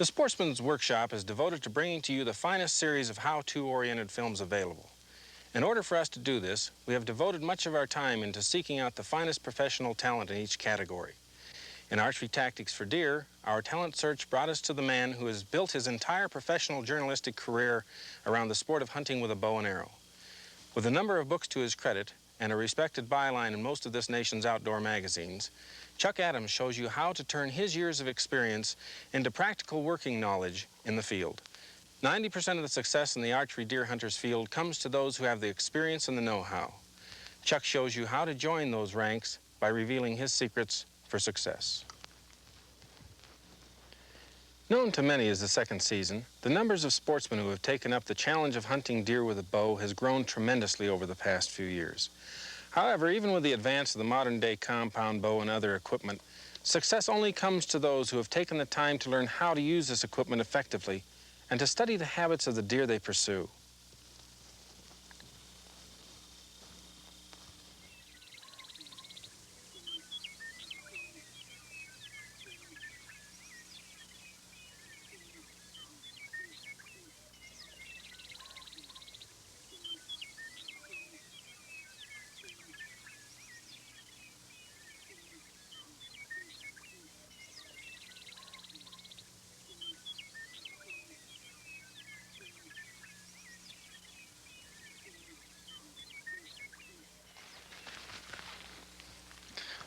The Sportsman's Workshop is devoted to bringing to you the finest series of how-to-oriented films available. In order for us to do this, we have devoted much of our time into seeking out the finest professional talent in each category. In Archery Tactics for Deer, our talent search brought us to the man who has built his entire professional journalistic career around the sport of hunting with a bow and arrow. With a number of books to his credit and a respected byline in most of this nation's outdoor magazines, Chuck Adams shows you how to turn his years of experience into practical working knowledge in the field. 90% of the success in the archery deer hunter's field comes to those who have the experience and the know-how. Chuck shows you how to join those ranks by revealing his secrets for success. Known to many as the second season, the numbers of sportsmen who have taken up the challenge of hunting deer with a bow has grown tremendously over the past few years. However, even with the advance of the modern-day compound bow and other equipment, success only comes to those who have taken the time to learn how to use this equipment effectively and to study the habits of the deer they pursue.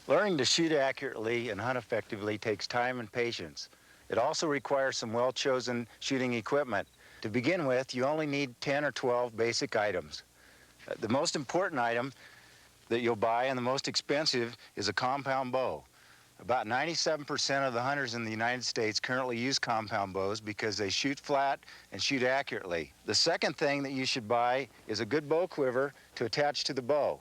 Learning to shoot accurately and hunt effectively takes time and patience. It also requires some well-chosen shooting equipment. To begin with, you only need 10 or 12 basic items. The most important item that you'll buy and the most expensive is a compound bow. About 97% of the hunters in the United States currently use compound bows because they shoot flat and shoot accurately. The second thing that you should buy is a good bow quiver to attach to the bow.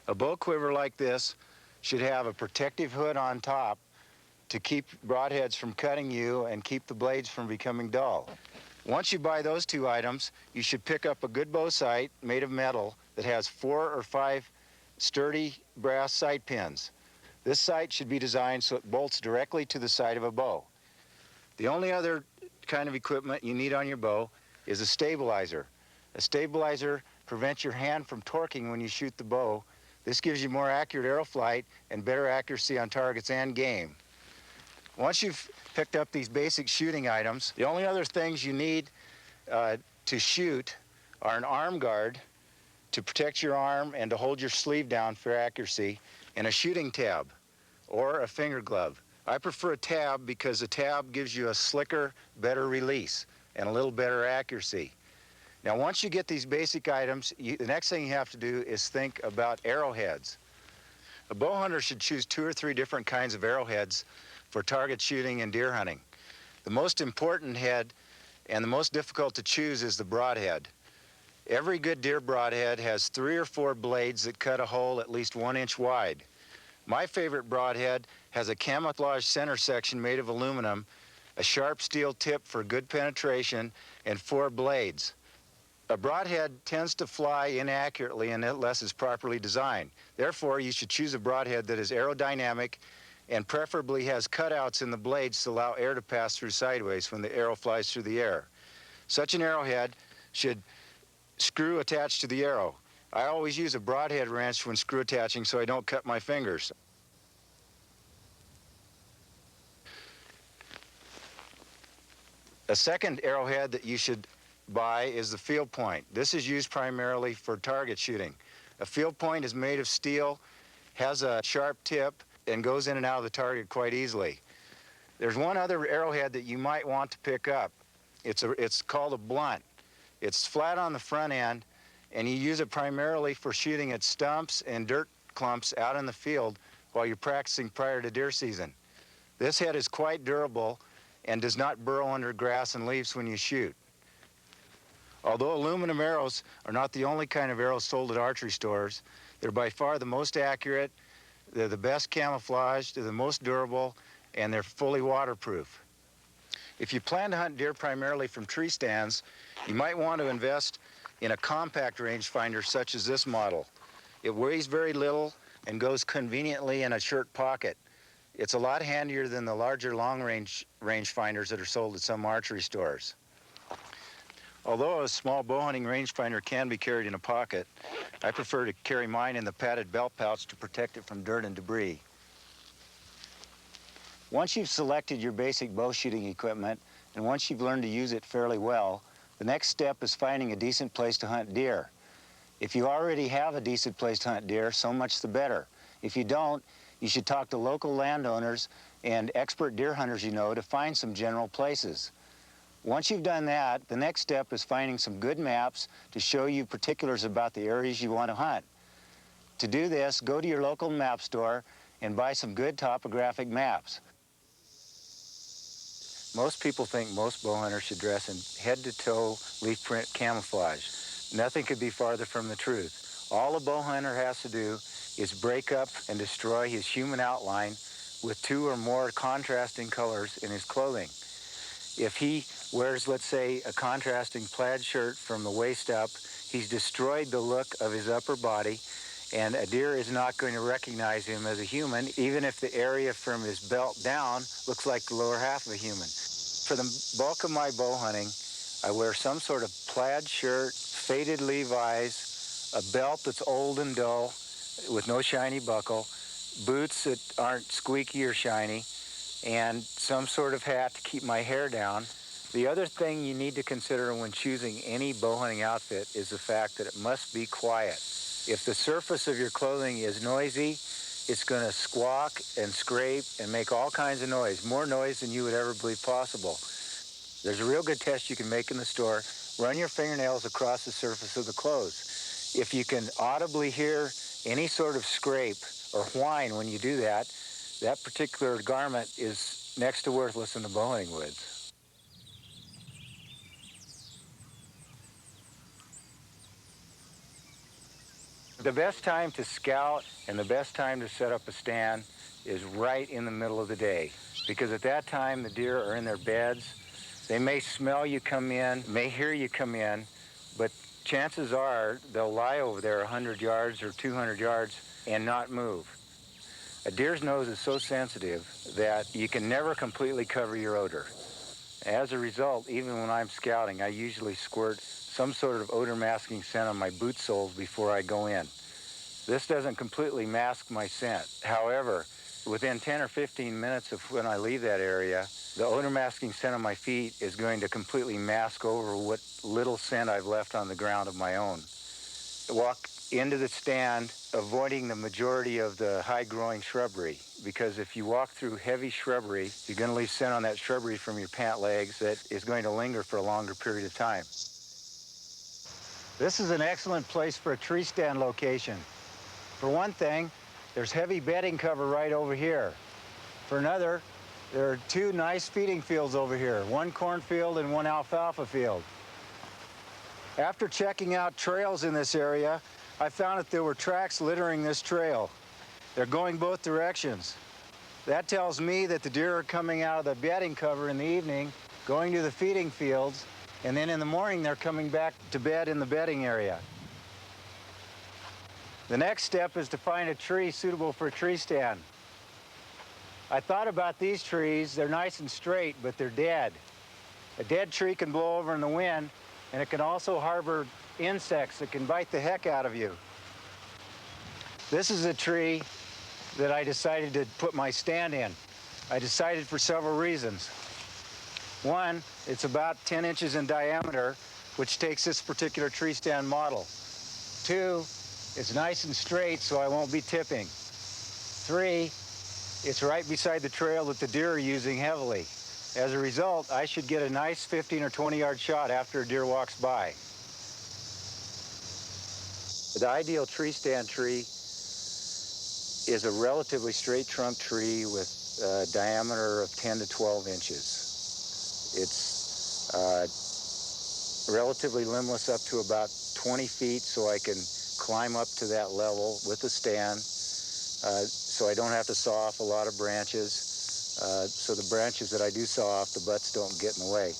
A bow quiver like this should have a protective hood on top to keep broadheads from cutting you and keep the blades from becoming dull. Once you buy those two items, you should pick up a good bow sight made of metal that has 4 or 5 sturdy brass sight pins. This sight should be designed so it bolts directly to the sight of a bow. The only other kind of equipment you need on your bow is a stabilizer. A stabilizer prevents your hand from torquing when you shoot the bow. This gives you more accurate arrow flight and better accuracy on targets and game. Once you've picked up these basic shooting items, the only other things you need to shoot are an arm guard to protect your arm and to hold your sleeve down for accuracy, and a shooting tab or a finger glove. I prefer a tab because a tab gives you a slicker, better release and a little better accuracy. Now, once you get these basic items, the next thing you have to do is think about arrowheads. A bow hunter should choose 2 or 3 different kinds of arrowheads for target shooting and deer hunting. The most important head and the most difficult to choose is the broadhead. Every good deer broadhead has 3 or 4 blades that cut a hole at least 1 inch wide. My favorite broadhead has a camouflage center section made of aluminum, a sharp steel tip for good penetration, and 4 blades. A broadhead tends to fly inaccurately unless it's properly designed. Therefore, you should choose a broadhead that is aerodynamic and preferably has cutouts in the blades to allow air to pass through sideways when the arrow flies through the air. Such an arrowhead should screw attached to the arrow. I always use a broadhead wrench when screw attaching so I don't cut my fingers. A second arrowhead that you should buy is the field point. This is used primarily for target shooting. A field point is made of steel, has a sharp tip, and goes in and out of the target quite easily. There's one other arrowhead that you might want to pick up. It's called a blunt. It's flat on the front end, and you use it primarily for shooting at stumps and dirt clumps out in the field while you're practicing prior to deer season. This head is quite durable and does not burrow under grass and leaves when you shoot. Although aluminum arrows are not the only kind of arrows sold at archery stores, they're by far the most accurate, they're the best camouflaged, they're the most durable, and they're fully waterproof. If you plan to hunt deer primarily from tree stands, you might want to invest in a compact rangefinder such as this model. It weighs very little and goes conveniently in a shirt pocket. It's a lot handier than the larger long-range rangefinders that are sold at some archery stores. Although a small bow hunting rangefinder can be carried in a pocket, I prefer to carry mine in the padded belt pouch to protect it from dirt and debris. Once you've selected your basic bow shooting equipment, and once you've learned to use it fairly well, the next step is finding a decent place to hunt deer. If you already have a decent place to hunt deer, so much the better. If you don't, you should talk to local landowners and expert deer hunters you know to find some general places. Once you've done that, the next step is finding some good maps to show you particulars about the areas you want to hunt. To do this, go to your local map store and buy some good topographic maps. Most people think most bow hunters should dress in head-to-toe leaf print camouflage. Nothing could be farther from the truth. All a bow hunter has to do is break up and destroy his human outline with 2 or more contrasting colors in his clothing. If he wears, let's say, a contrasting plaid shirt from the waist up, he's destroyed the look of his upper body, and a deer is not going to recognize him as a human, even if the area from his belt down looks like the lower half of a human. For the bulk of my bow hunting, I wear some sort of plaid shirt, faded Levi's, a belt that's old and dull with no shiny buckle, boots that aren't squeaky or shiny, and some sort of hat to keep my hair down. The other thing you need to consider when choosing any bow hunting outfit is the fact that it must be quiet. If the surface of your clothing is noisy, it's going to squawk and scrape and make all kinds of noise, more noise than you would ever believe possible. There's a real good test you can make in the store. Run your fingernails across the surface of the clothes. If you can audibly hear any sort of scrape or whine when you do that, that particular garment is next to worthless in the bow hunting woods. The best time to scout and the best time to set up a stand is right in the middle of the day, because at that time the deer are in their beds. They may smell you come in, may hear you come in, but chances are they'll lie over there 100 yards or 200 yards and not move. A deer's nose is so sensitive that you can never completely cover your odor. As a result, even when I'm scouting, I usually squirt some sort of odor masking scent on my boot soles before I go in. This doesn't completely mask my scent. However, within 10 or 15 minutes of when I leave that area, the odor masking scent on my feet is going to completely mask over what little scent I've left on the ground of my own. Walk into the stand, avoiding the majority of the high-growing shrubbery, because if you walk through heavy shrubbery, you're going to leave scent on that shrubbery from your pant legs that is going to linger for a longer period of time. This is an excellent place for a tree stand location. For one thing, there's heavy bedding cover right over here. For another, there are 2 nice feeding fields over here, one cornfield and one alfalfa field. After checking out trails in this area, I found that there were tracks littering this trail. They're going both directions. That tells me that the deer are coming out of the bedding cover in the evening, going to the feeding fields, and then in the morning they're coming back to bed in the bedding area. The next step is to find a tree suitable for a tree stand. I thought about these trees. They're nice and straight, but they're dead. A dead tree can blow over in the wind, and it can also harbor insects that can bite the heck out of you. This is a tree that I decided to put my stand in. I decided for several reasons. One, it's about 10 inches in diameter, which takes this particular tree stand model. 2, it's nice and straight, so I won't be tipping. 3, it's right beside the trail that the deer are using heavily. As a result, I should get a nice 15 or 20-yard shot after a deer walks by. The ideal tree stand tree is a relatively straight trunk tree with a diameter of 10 to 12 inches. It's relatively limbless up to about 20 feet, so I can climb up to that level with the stand, so I don't have to saw off a lot of branches, so the branches that I do saw off, the butts don't get in the way.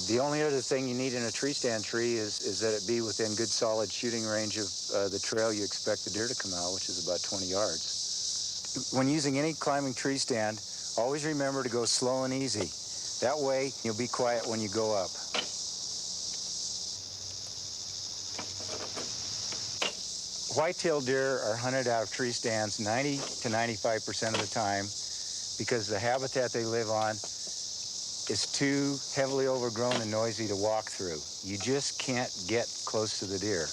The only other thing you need in a tree stand tree is that it be within good solid shooting range of the trail you expect the deer to come out, which is about 20 yards. When using any climbing tree stand, always remember to go slow and easy. That way, you'll be quiet when you go up. White-tailed deer are hunted out of tree stands 90 to 95% of the time because the habitat they live on is too heavily overgrown and noisy to walk through. You just can't get close to the deer.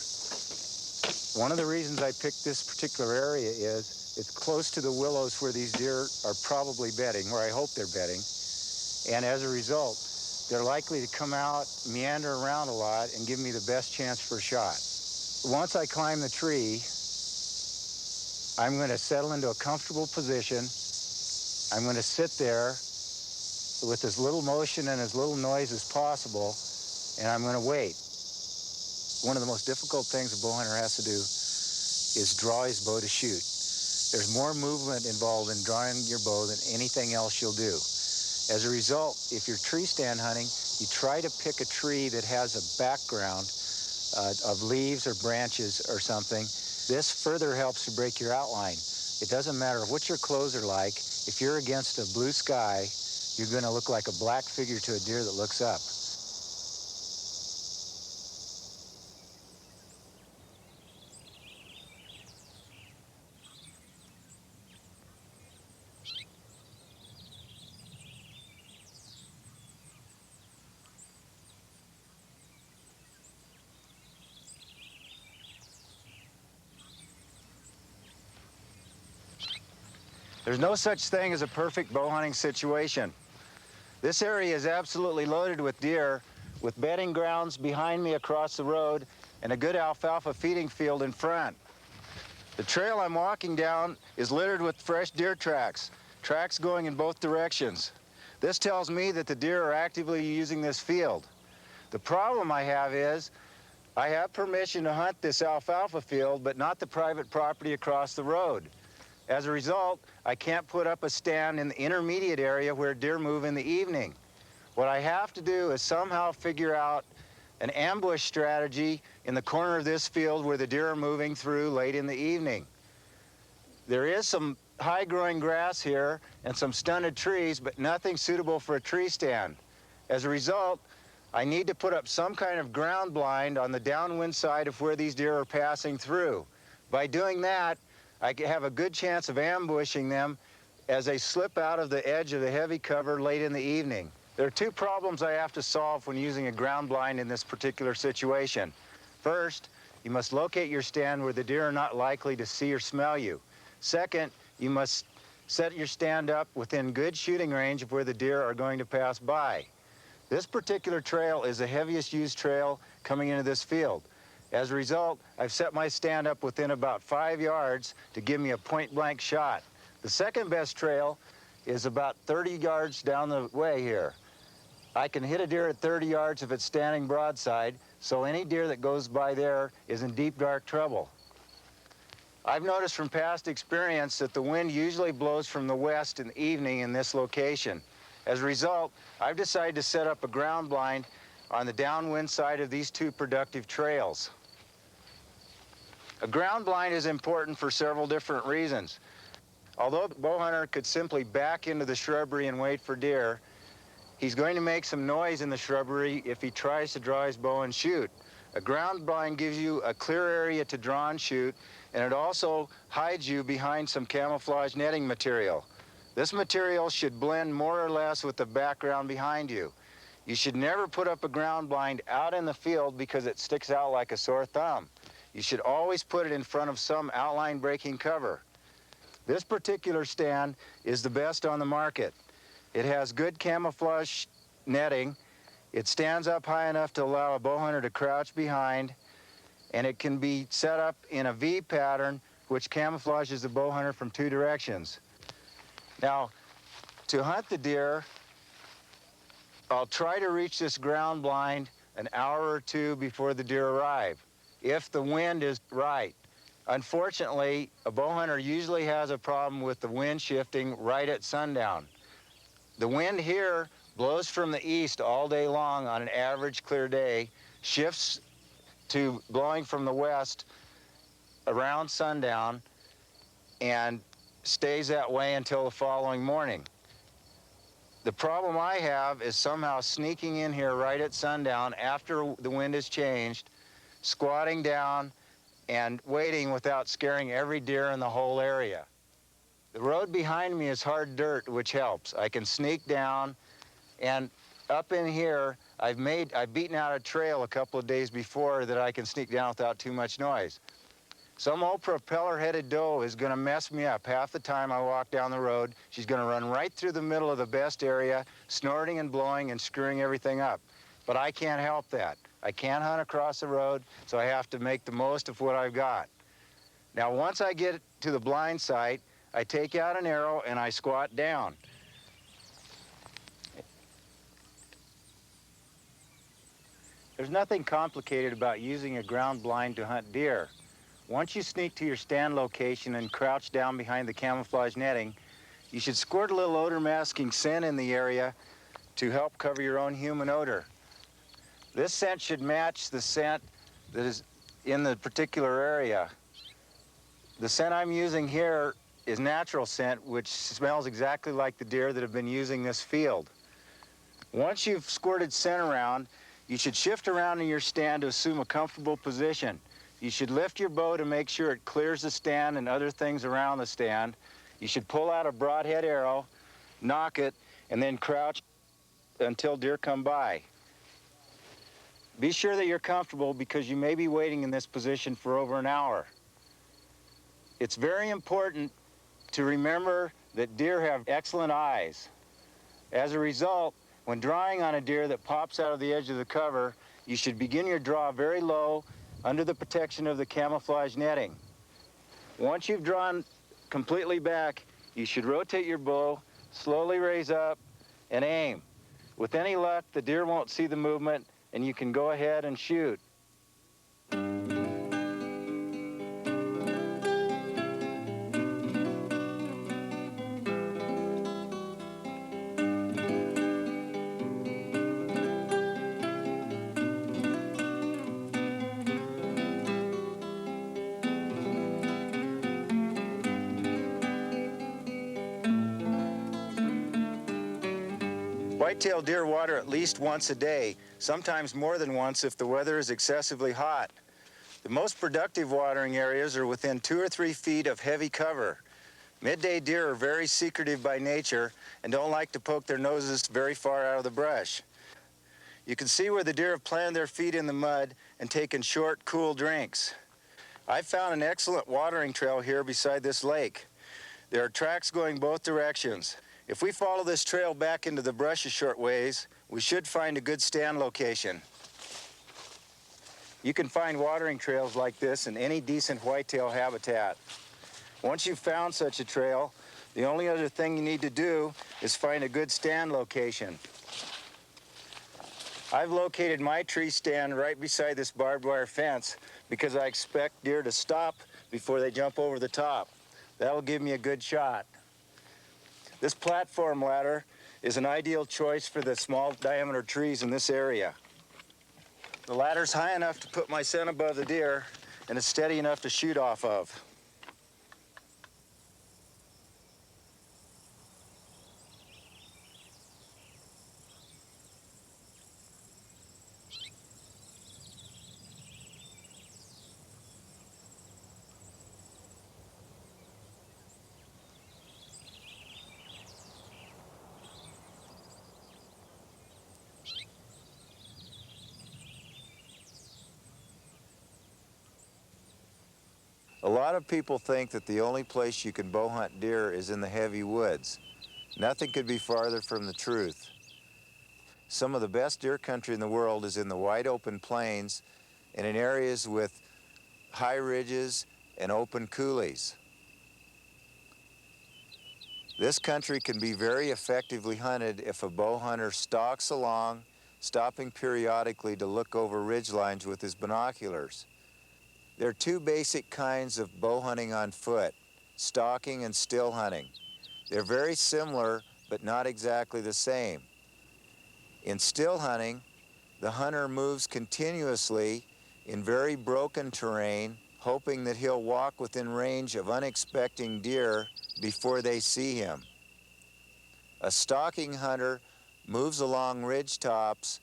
One of the reasons I picked this particular area is it's close to the willows where these deer are probably bedding, where I hope they're bedding. And as a result, they're likely to come out, meander around a lot, and give me the best chance for a shot. Once I climb the tree, I'm going to settle into a comfortable position. I'm going to sit there with as little motion and as little noise as possible, and I'm going to wait. One of the most difficult things a bow hunter has to do is draw his bow to shoot. There's more movement involved in drawing your bow than anything else you'll do. As a result, if you're tree stand hunting, you try to pick a tree that has a background of leaves or branches or something. This further helps to break your outline. It doesn't matter what your clothes are like. If you're against a blue sky, you're going to look like a black figure to a deer that looks up. There's no such thing as a perfect bow hunting situation. This area is absolutely loaded with deer, with bedding grounds behind me across the road and a good alfalfa feeding field in front. The trail I'm walking down is littered with fresh deer tracks going in both directions. This tells me that the deer are actively using this field. The problem I have is I have permission to hunt this alfalfa field, but not the private property across the road. As a result, I can't put up a stand in the intermediate area where deer move in the evening. What I have to do is somehow figure out an ambush strategy in the corner of this field where the deer are moving through late in the evening. There is some high-growing grass here and some stunted trees, but nothing suitable for a tree stand. As a result, I need to put up some kind of ground blind on the downwind side of where these deer are passing through. By doing that, I have a good chance of ambushing them as they slip out of the edge of the heavy cover late in the evening. There are two problems I have to solve when using a ground blind in this particular situation. First, you must locate your stand where the deer are not likely to see or smell you. Second, you must set your stand up within good shooting range of where the deer are going to pass by. This particular trail is the heaviest used trail coming into this field. As a result, I've set my stand up within about 5 yards to give me a point-blank shot. The second best trail is about 30 yards down the way here. I can hit a deer at 30 yards if it's standing broadside, so any deer that goes by there is in deep, dark trouble. I've noticed from past experience that the wind usually blows from the west in the evening in this location. As a result, I've decided to set up a ground blind on the downwind side of these two productive trails. A ground blind is important for several different reasons. Although the bow hunter could simply back into the shrubbery and wait for deer, he's going to make some noise in the shrubbery if he tries to draw his bow and shoot. A ground blind gives you a clear area to draw and shoot, and it also hides you behind some camouflage netting material. This material should blend more or less with the background behind you. You should never put up a ground blind out in the field because it sticks out like a sore thumb. You should always put it in front of some outline-breaking cover. This particular stand is the best on the market. It has good camouflage netting. It stands up high enough to allow a bow hunter to crouch behind, and it can be set up in a V pattern, which camouflages the bow hunter from two directions. Now, to hunt the deer, I'll try to reach this ground blind an hour or two before the deer arrive, if the wind is right. Unfortunately, a bow hunter usually has a problem with the wind shifting right at sundown. The wind here blows from the east all day long on an average clear day, shifts to blowing from the west around sundown, and stays that way until the following morning. The problem I have is somehow sneaking in here right at sundown after the wind has changed, squatting down and waiting without scaring every deer in the whole area. The road behind me is hard dirt, which helps. I can sneak down, and up in here, I've beaten out a trail a couple of days before that I can sneak down without too much noise. Some old propeller-headed doe is going to mess me up. Half the time I walk down the road, she's going to run right through the middle of the best area, snorting and blowing and screwing everything up. But I can't help that. I can't hunt across the road, so I have to make the most of what I've got. Now, once I get to the blind site, I take out an arrow and I squat down. There's nothing complicated about using a ground blind to hunt deer. Once you sneak to your stand location and crouch down behind the camouflage netting, you should squirt a little odor masking scent in the area to help cover your own human odor. This scent should match the scent that is in the particular area. The scent I'm using here is natural scent, which smells exactly like the deer that have been using this field. Once you've squirted scent around, you should shift around in your stand to assume a comfortable position. You should lift your bow to make sure it clears the stand and other things around the stand. You should pull out a broadhead arrow, nock it, and then crouch until deer come by. Be sure that you're comfortable because you may be waiting in this position for over an hour. It's very important to remember that deer have excellent eyes. As a result, when drawing on a deer that pops out of the edge of the cover, you should begin your draw very low under the protection of the camouflage netting. Once you've drawn completely back, you should rotate your bow, slowly raise up, and aim. With any luck, the deer won't see the movement, and you can go ahead and shoot. White-tailed deer water at least once a day, sometimes more than once if the weather is excessively hot. The most productive watering areas are within 2 or 3 feet of heavy cover. Midday deer are very secretive by nature and don't like to poke their noses very far out of the brush. You can see where the deer have planted their feet in the mud and taken short, cool drinks. I found an excellent watering trail here beside this lake. There are tracks going both directions. If we follow this trail back into the brush a short ways, we should find a good stand location. You can find watering trails like this in any decent whitetail habitat. Once you've found such a trail, the only other thing you need to do is find a good stand location. I've located my tree stand right beside this barbed wire fence because I expect deer to stop before they jump over the top. That'll give me a good shot. This platform ladder is an ideal choice for the small diameter trees in this area. The ladder's high enough to put my scent above the deer, and it's steady enough to shoot off of. A lot of people think that the only place you can bow hunt deer is in the heavy woods. Nothing could be farther from the truth. Some of the best deer country in the world is in the wide open plains and in areas with high ridges and open coulees. This country can be very effectively hunted if a bow hunter stalks along, stopping periodically to look over ridgelines with his binoculars. There are 2 basic kinds of bow hunting on foot, stalking and still hunting. They're very similar, but not exactly the same. In still hunting, the hunter moves continuously in very broken terrain, hoping that he'll walk within range of unexpected deer before they see him. A stalking hunter moves along ridge tops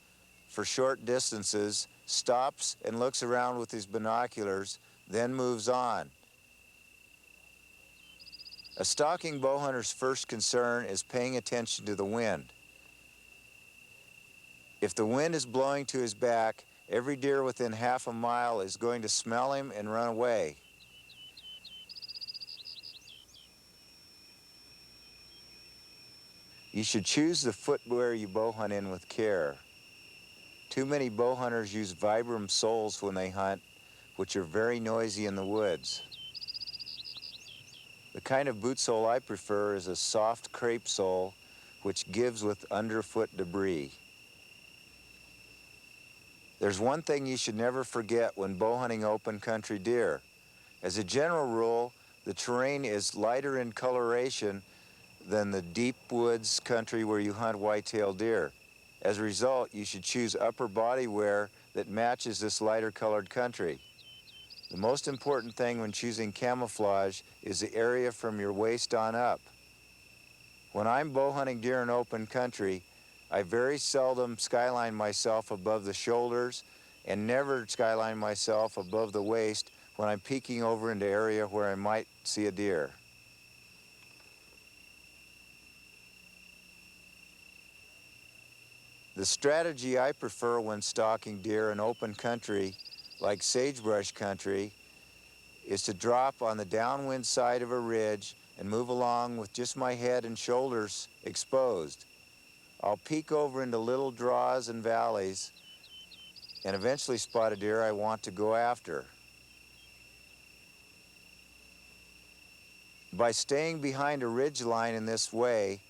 for short distances, stops and looks around with his binoculars, then moves on. A stalking bow hunter's first concern is paying attention to the wind. If the wind is blowing to his back, every deer within half a mile is going to smell him and run away. You should choose the footwear you bow hunt in with care. Too many bow hunters use Vibram soles when they hunt, which are very noisy in the woods. The kind of boot sole I prefer is a soft crepe sole, which gives with underfoot debris. There's one thing you should never forget when bow hunting open country deer. As a general rule, the terrain is lighter in coloration than the deep woods country where you hunt white-tailed deer. As a result, you should choose upper body wear that matches this lighter colored country. The most important thing when choosing camouflage is the area from your waist on up. When I'm bow hunting deer in open country, I very seldom skyline myself above the shoulders and never skyline myself above the waist when I'm peeking over into area where I might see a deer. The strategy I prefer when stalking deer in open country, like sagebrush country, is to drop on the downwind side of a ridge and move along with just my head and shoulders exposed. I'll peek over into little draws and valleys and eventually spot a deer I want to go after. By staying behind a ridge line in this way,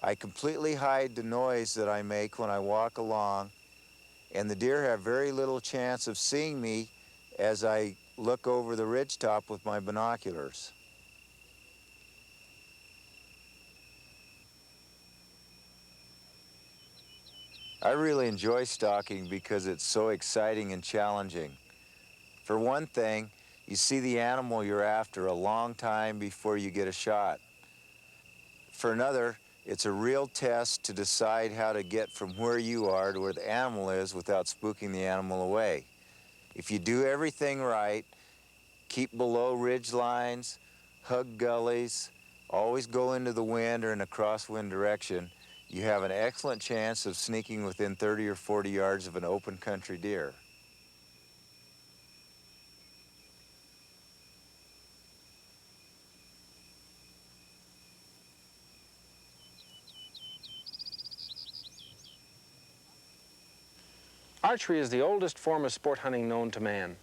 I completely hide the noise that I make when I walk along, and the deer have very little chance of seeing me as I look over the ridgetop with my binoculars. I really enjoy stalking because it's so exciting and challenging. For one thing, you see the animal you're after a long time before you get a shot. For another, it's a real test to decide how to get from where you are to where the animal is without spooking the animal away. If you do everything right, keep below ridge lines, hug gullies, always go into the wind or in a crosswind direction, you have an excellent chance of sneaking within 30 or 40 yards of an open country deer. Archery is the oldest form of sport hunting known to man,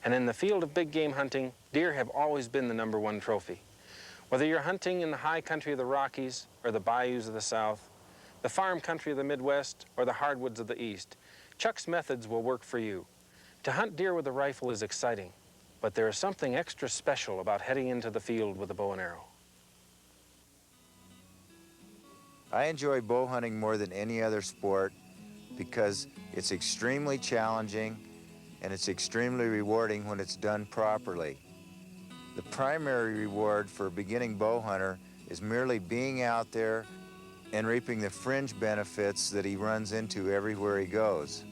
and in the field of big game hunting, deer have always been the #1 trophy. Whether you're hunting in the high country of the Rockies or the bayous of the South, the farm country of the Midwest or the hardwoods of the East, Chuck's methods will work for you. To hunt deer with a rifle is exciting, but there is something extra special about heading into the field with a bow and arrow. I enjoy bow hunting more than any other sport because it's extremely challenging and it's extremely rewarding when it's done properly. The primary reward for a beginning bow hunter is merely being out there and reaping the fringe benefits that he runs into everywhere he goes.